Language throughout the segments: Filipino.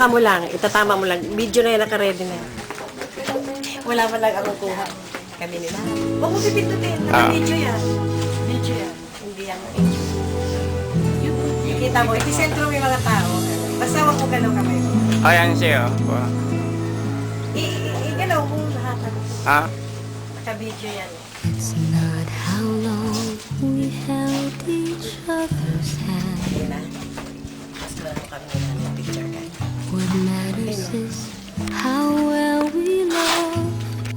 Mo lang, itatama mo lang. Video na yan, naka-ready na yan. Wala pa lang akong kuha. Kami nila. Huwag mo pipindutin. Naka-video yan. Video yan. Hindi yan video. Kita mo, ipisentro mo yung mga tao. Basta huwag mo galaw kamay mo. Ayan siya. Igalaw mo lahat. Ha? Naka-video yan. It's not how long we held each other's hand. Yun na. Mas laro kami nila ng picture ka. What matters is how well we love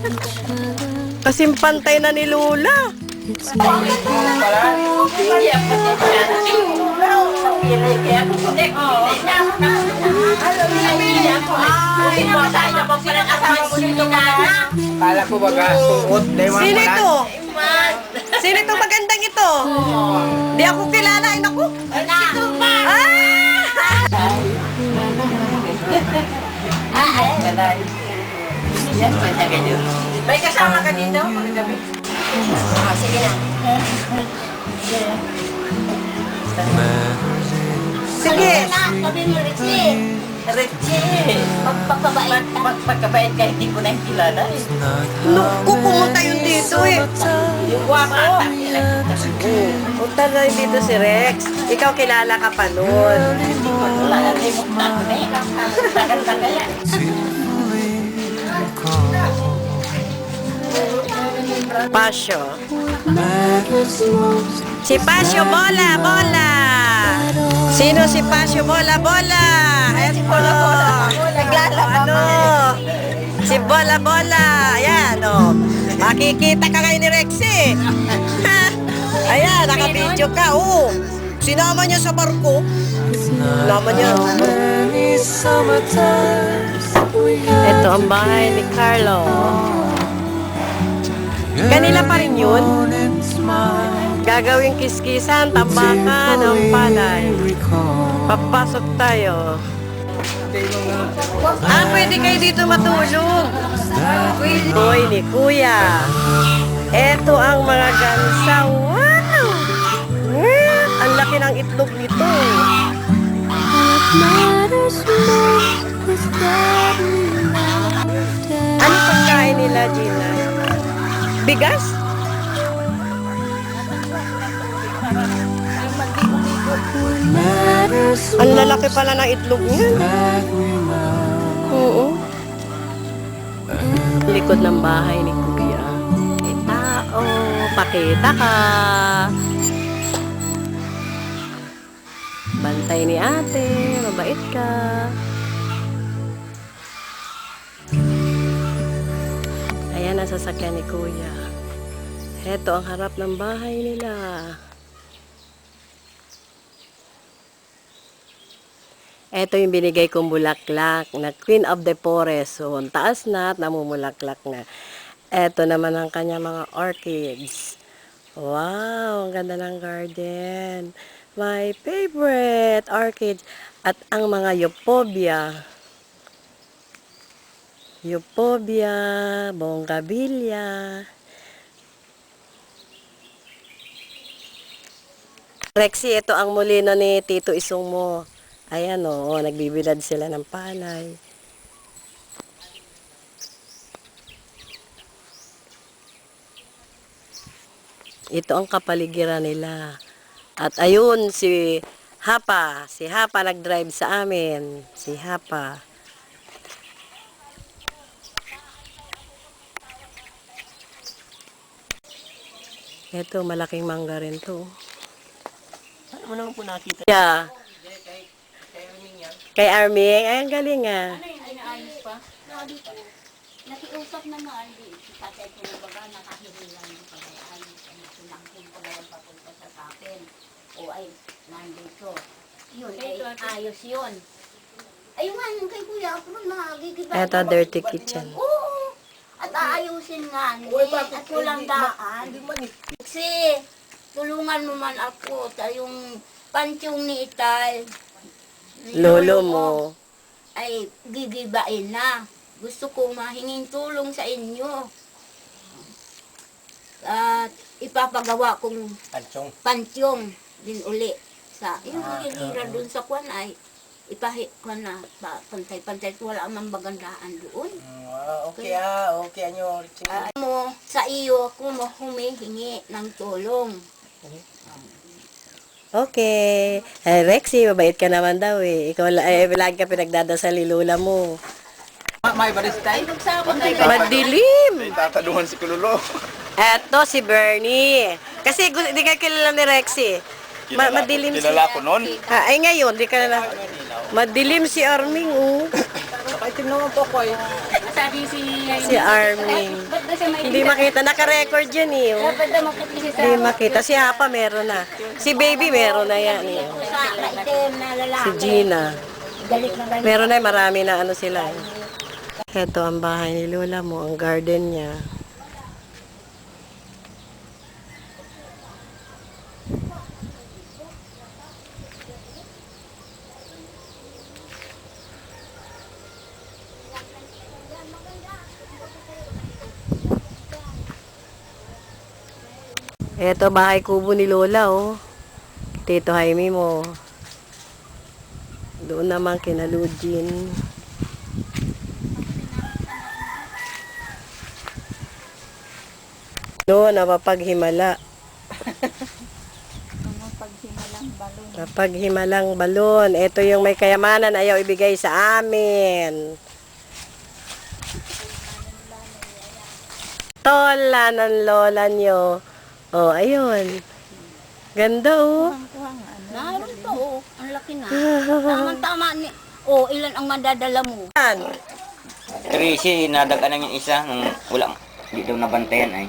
each other. Kasing pantay na ni Lola. It's not Kala ko baga suot. Sino ito? Sino itong magandang ito? Di ako kilala. Ay, naku. May kasama ka dito? Sige na. Sige. Sabi mo, Richie. Richie. Magpagkabait ka, hindi ko na yung kilala eh. Naku, pumunta yun dito eh. Yung guwapo. Punta na yun dito si Rex. Ikaw kilala ka pa nun. Wala na rin mong tato na eh. Tagal-tagal yan. Pasyo. Si Pasyo, bola, bola. Sino si Pasyo, bola, bola? Ayan po. Ano? Si bola, bola. Ayan, oh. Makikita ka kayo ni Rexy. Ayan, naka-video ka. Oh. Sinama niya sa barko. Sinama niya. Ito ang bahay ni Carlo. Kanila pa rin yun. Gagawing kiskisan, tambakan, ng palay. Papasok tayo. Pwede kayo dito matulog. Boy ni Kuya. Ito ang mga gansa. Wow! Ang laki ng itlog nito. Ano pagkain nila, Gina? Bigas? Ang lalaki pala ng itlog niya. Oo. Likod ng bahay ni Kuya. Tao, pakita ka. Bantay ni ate, mabait ka. Ayan ang sasakyan ni Kuya. Heto ang harap ng bahay nila. Ito yung binigay kong bulaklak na Queen of the Forest. So, ang taas na at namumulaklak na. Ito naman ang kanya mga orchids. Wow, ang ganda ng garden. My favorite orchids. At ang mga euphorbia. Euphorbia, bonggabilya. Rexy, ito ang mulino ni Tito Isong mo. Ayan o, nagbibilad sila ng palay. Ito ang kapaligiran nila. At ayun, si Hapa. Si Hapa nag-drive sa amin. Si Hapa. Ito, malaking mangga rin to. Ano mo naman po nakita? Yeah. Kay Arming, ay ang galing ah. Ayos pa? Nakiusap naman. Tatay ko na baga, nakahihilan yung pag-ayos. Sinangkin ko na yung papunta sa akin. O ay, nandito. Yun, ay ayos yun. Ayun nga, yung kay Kuya, ako nagigiba. Ito, dirty kitchen. Oo. At aayusin nga. At walang daan. Kasi, tulungan mo man ako sa yung pansyong ni Itay. Lolo mo. Ay gigibain na. Gusto ko mahinging tulong sa inyo. At ipapagawa kong Ansyong. pantyong din uli sa yung hihira dun sa kwan ay ipahi ko na pantay-pantay wala mang bagandaan doon. Okay okay anyo. Mo sa iyo ako mo humihingi ng tulong. Okay. Ay, Rexy, mabait ka naman daw eh. Ikaw, lagi ka pinagdadasal ni Lola mo. May baristay. Madilim! Tataduhan si Kululo. Eto si Bernie. Kasi di ka kilala ni Rexy. Madilim si... Kilala ko noon. Ay ngayon, di ka na... Madilim si Arming, oh. Itim naman po ko eh. Si Arming. Hindi makita. Naka-record yan eh. Oh. Hindi makita. Si Hapa meron na. Si Baby meron na yan eh. Si Gina. Meron na, marami na ano sila. Ito ang bahay ni Lola mo, ang garden niya. Ito bahay kubo ni Lola, oh. Tito Jaime mo. Doon naman kina Lugin. No, napapaghimala. Napaghimalang balon. Ito yung may kayamanan, ayaw ibigay sa amin. Tola ng lola nyo. Oh, ayun. Ganda, oh. Naroon to, oh. Ang laki na. Tama ni. Oh, ilan ang madadala mo? Yan. Tracy, nadagan ng isa nung wala. Hindi daw nabantayan ay.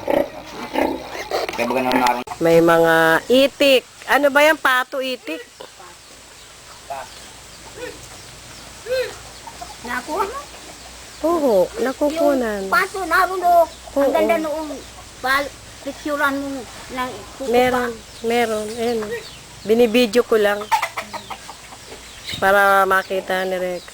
Kaya baga naroon. May mga itik. Ano ba yan? Pato itik? Nakuha mo? Oo, nakukunan. Paso, naroon do. Oo. Ang ganda noong picturean mo ng kukupa. Meron. Ayun. Binibidyo ko lang. Para makita ni Rex.